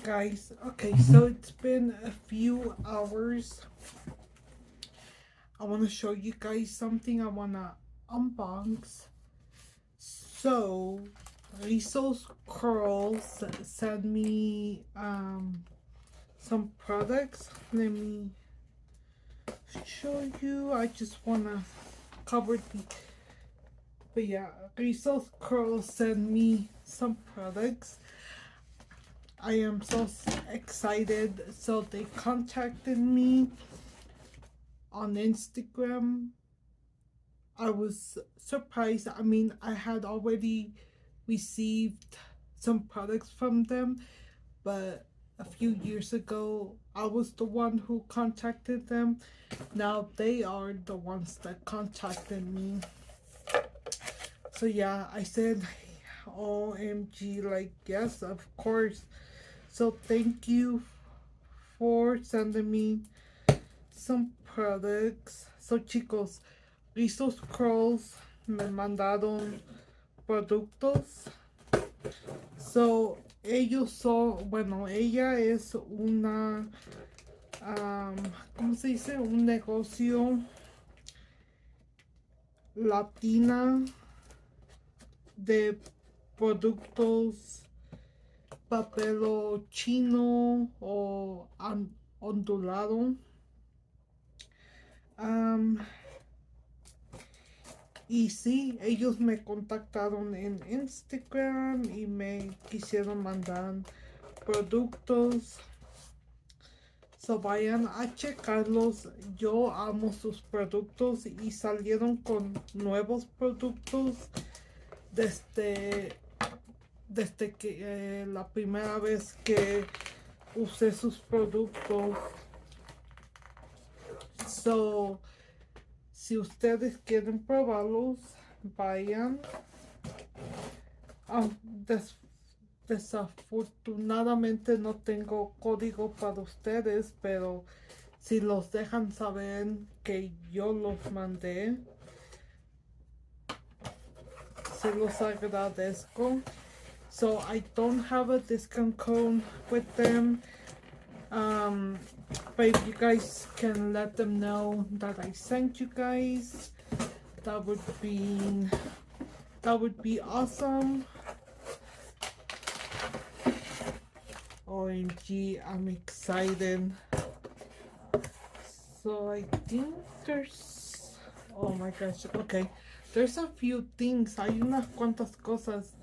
guys. Okay, so it's been a few hours. I want to show you guys something I want to unbox. So, Rizzo's Curls sent me some products. Let me show you. I just want to cover the... But yeah, Rizzo's Curls sent me some products. I am so excited. So they contacted me on Instagram. I was surprised. I mean, I had already received some products from them, but a few years ago, I was the one who contacted them. Now they are the ones that contacted me. So yeah, I said, OMG, like, yes, of course. So thank you for sending me some products. So chicos, Rizzo's Curls me mandaron productos. So ellos son, bueno, ella es una, ¿cómo se dice? Un negocio latina de productos papel chino o ondulado. Y sí, ellos me contactaron en Instagram y me quisieron mandar productos. So vayan a checarlos. Yo amo sus productos y salieron con nuevos productos desde que la primera vez que usé sus productos. So, si ustedes quieren probarlos, vayan. Desafortunadamente no tengo código para ustedes, pero si los dejan saber que yo los mandé, se los agradezco. So I don't have a discount code with them. But if you guys can let them know that I sent you guys, that would be awesome. OMG, I'm excited. So I think there's, oh my gosh, okay, there's a few things, hay unas cuantas cosas.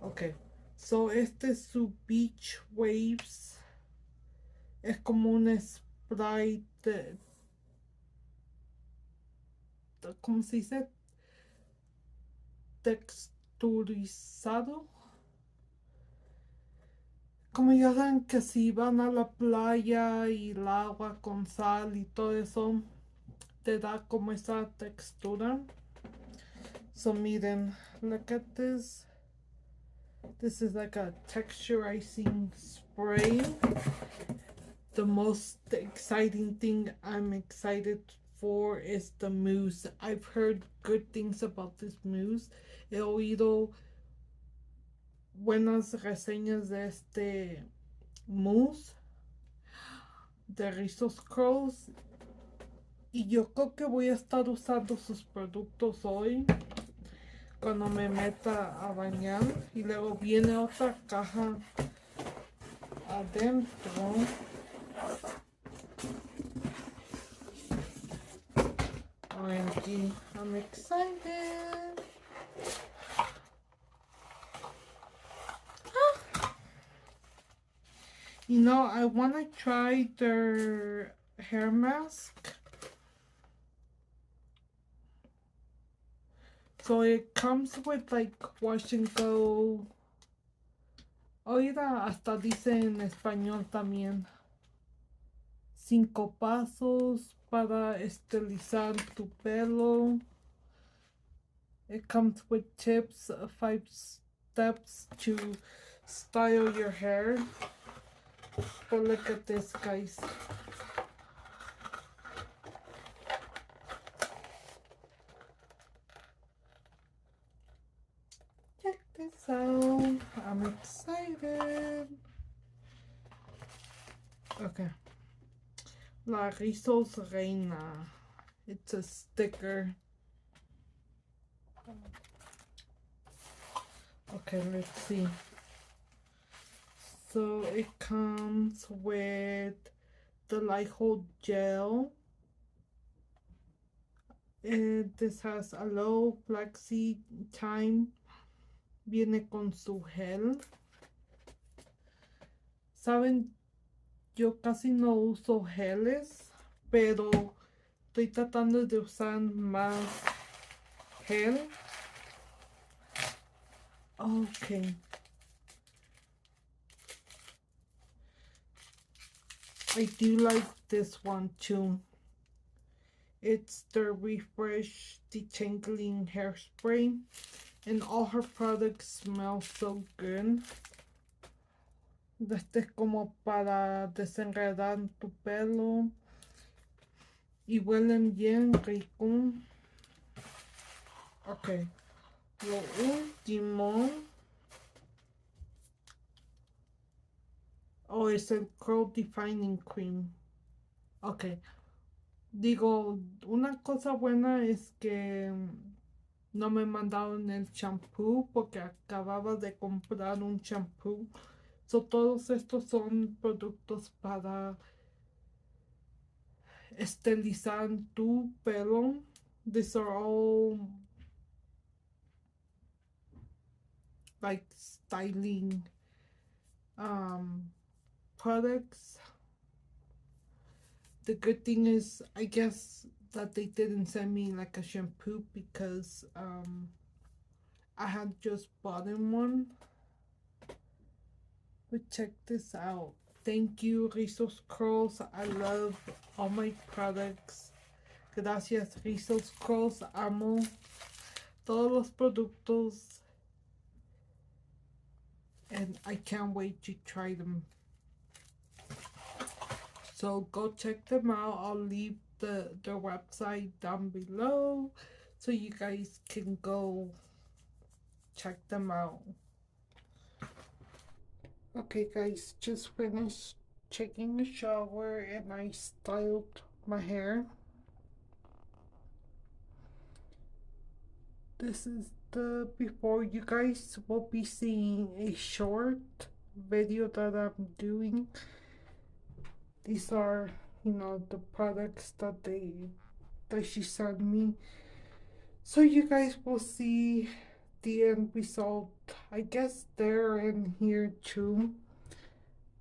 Okay, so este es su Beach Waves. Es como un spray ¿cómo se dice? Texturizado. Como ya saben que si van a la playa y el agua con sal y todo eso, te da como esa textura. So miren, look at this. This is like a texturizing spray. The most exciting thing I'm excited for is the mousse. I've heard good things about this mousse. He oído buenas reseñas de este mousse de Rizzo's Curls. Y yo creo que voy a estar usando sus productos hoy cuando me meta a bañar. Y luego viene otra caja adentro. OMG, I'm excited. You know, I want to try their hair mask. So it comes with like wash and go. Oiga, hasta dice en español también. 5 pasos para estilizar tu pelo. It comes with tips, 5 steps to style your hair. But look at this, guys. Check this out. I'm excited. Okay. La Risos Reina. It's a sticker. Okay, let's see. So it comes with the light hold gel. This has a low flexi time. Viene con su gel. Saben, yo casi no uso geles, pero estoy tratando de usar más gel. Okay. I do like this one too. It's the Refresh Detangling Hairspray, and all her products smell so good. Este es como para desenredar tu pelo y huelen bien rico. Ok, lo último es el Curl Defining Cream. Ok, digo, una cosa buena es que no me mandaron el shampoo porque acababa de comprar un shampoo. So, todos estos son productos para estilizar tu pelo. These are all like styling products. The good thing is, I guess, that they didn't send me like a shampoo because I had just bought one. But check this out. Thank you, Rizos Curls. I love all my products. Gracias, Rizos Curls. Amo todos los productos. And I can't wait to try them. So go check them out. I'll leave their website down below so you guys can go check them out. Okay guys, just finished taking a shower and I styled my hair. This is the before. You guys will be seeing a short video that I'm doing. These are, you know, the products that she sent me. So you guys will see the end result. I guess they're in here too.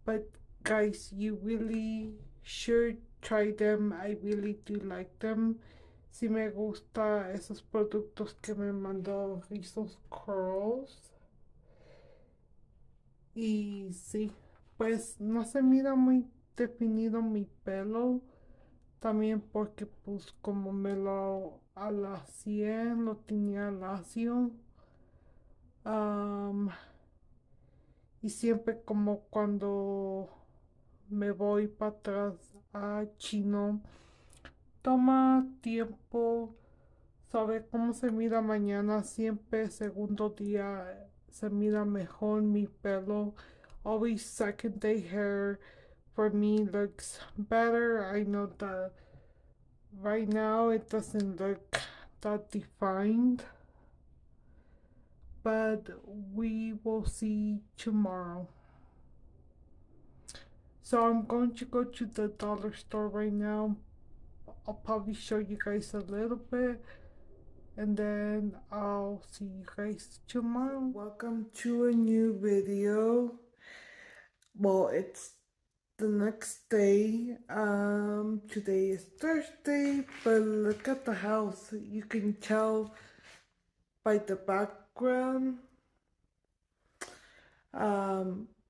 But guys, you really should try them. I really do like them. Si me gusta esos productos que me mandó Rizos Curls. Y sí, pues no se mira muy definido mi pelo. También porque pues como me lo alacié, lo tenía lacio. Y siempre como cuando me voy para atrás a chino, toma tiempo saber cómo se mira mañana. Siempre segundo día se mira mejor mi pelo. Always second day hair for me looks better. I know that right now it doesn't look that defined, but we will see tomorrow. So I'm going to go to the dollar store right now. I'll probably show you guys a little bit and then I'll see you guys tomorrow. Welcome to a new video. Well, it's the next day. Today is Thursday, but look at the house. You can tell by the background.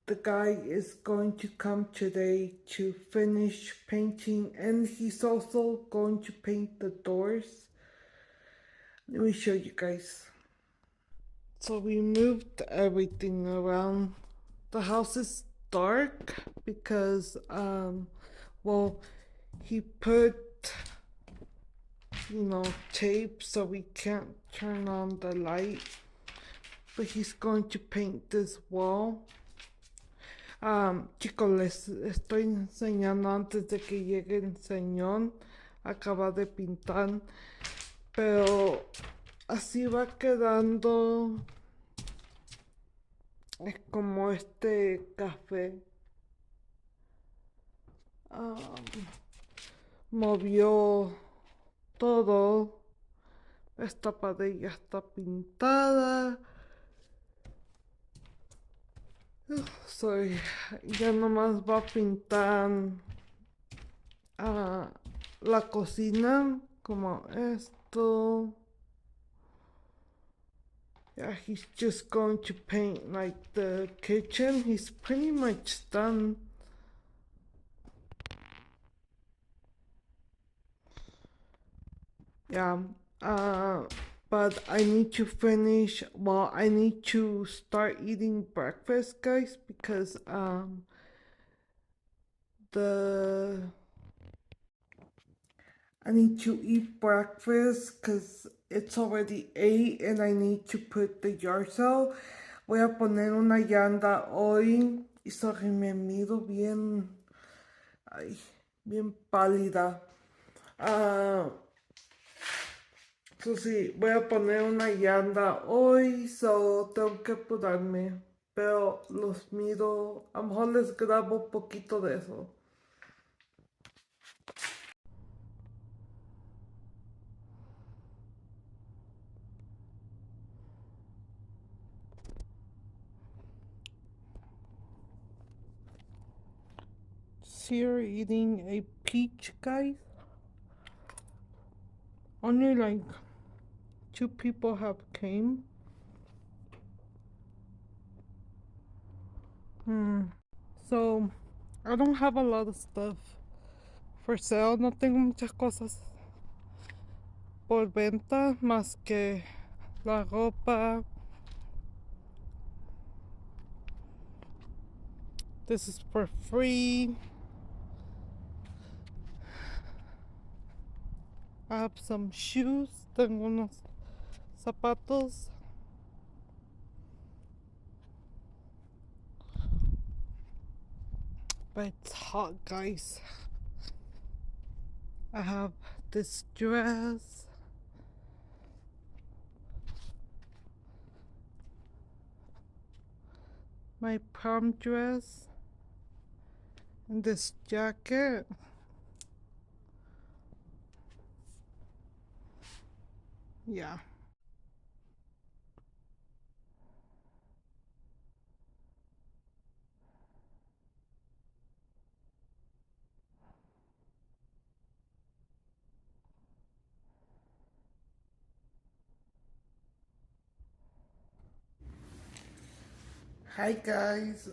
The guy is going to come today to finish painting, and he's also going to paint the doors. Let me show you guys. So we moved everything around. The house is dark because well, he put, you know, tape so we can't turn on the light. But he's going to paint this wall. Chicos, les estoy enseñando antes de que llegue el señor. Acaba de pintar, pero así va quedando. Es como este café. Movió todo. Esta pared ya está pintada. Ya nomás va a pintar la cocina como esto. Yeah, he's just going to paint like the kitchen. He's pretty much done. Yeah, but I need to finish. Well, I need to start eating breakfast, guys, because the I need to eat breakfast because it's already 8 and I need to put the yard sale. Voy a poner una llanta hoy y sorry, me miro bien, ay, bien pálida. So sí, voy a poner una llanta hoy, so tengo que apurarme. Pero los miro, a lo mejor les grabo un poquito de eso. Here eating a peach, guys. Only like 2 people have came. So I don't have a lot of stuff for sale. No tengo muchas cosas por venta más que la ropa. This is for free. I have some shoes. Tengo unos zapatos. But it's hot, guys. I have this dress. My prom dress. And this jacket. Yeah. Hi guys,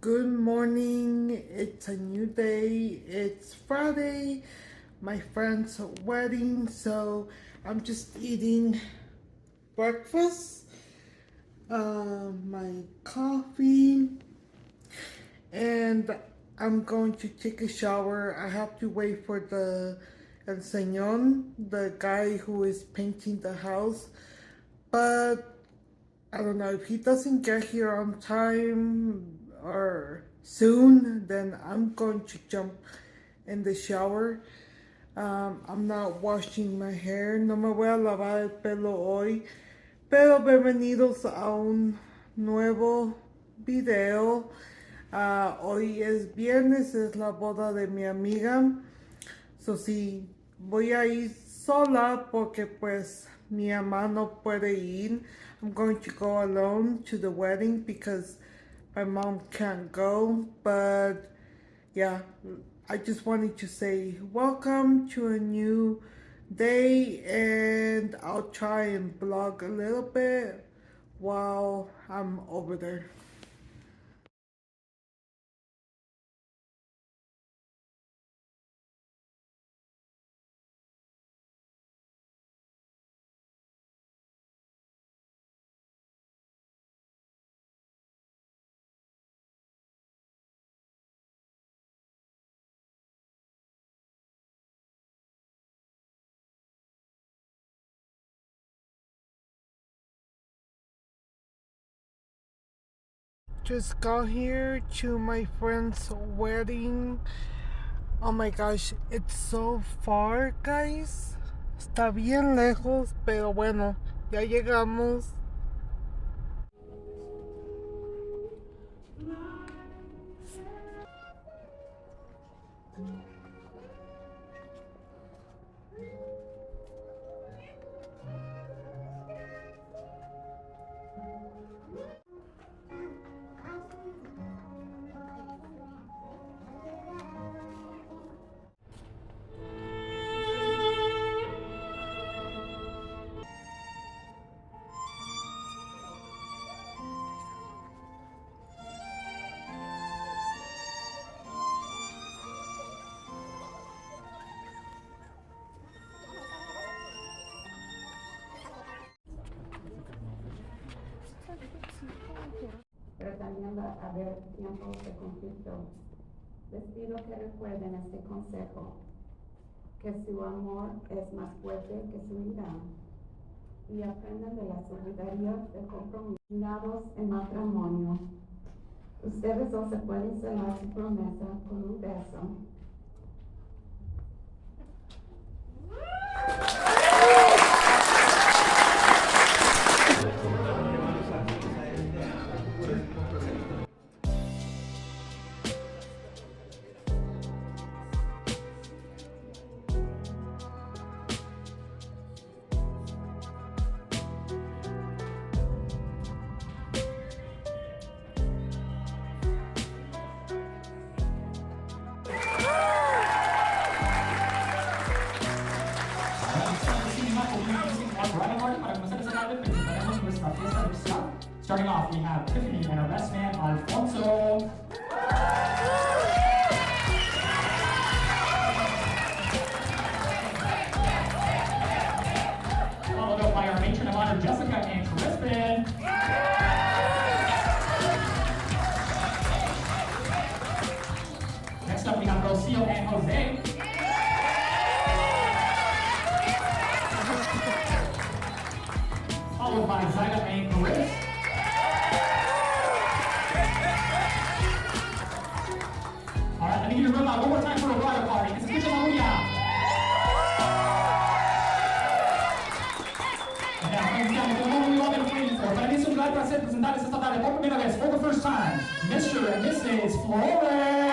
good morning. It's a new day. It's Friday, my friend's wedding, so I'm just eating breakfast, my coffee, and I'm going to take a shower. I have to wait for el señor, the guy who is painting the house, but I don't know, if he doesn't get here on time or soon, then I'm going to jump in the shower. I'm not washing my hair, no me voy a lavar el pelo hoy, pero bienvenidos a un nuevo video. Hoy es viernes, es la boda de mi amiga. So sí, voy a ir sola porque pues mi mamá no puede ir. I'm going to go alone to the wedding because my mom can't go. But yeah, I just wanted to say welcome to a new day, and I'll try and vlog a little bit while I'm over there. just got here to my friend's wedding. Oh my gosh, it's so far, guys. Está bien lejos, pero bueno, ya llegamos. Pero también va a haber tiempos de conflicto. Les pido que recuerden este consejo, que su amor es más fuerte que su ira, y aprendan de la solidaridad de compromisados en matrimonio. Ustedes dos se pueden celar su promesa con un beso. Starting off, we have Tiffany and our best man, Alfonso. Followed up by our matron of honor, Jessica and Crispin. Next up, we have Rocio and Jose. Followed by Zyda and Chris. Alright, let me give you a run one more time for a bridal party. It's official, Amiga. Para mí es un gran placer presentarles esta tarde por primera vez, for the first time, Mr. and Mrs. Flores.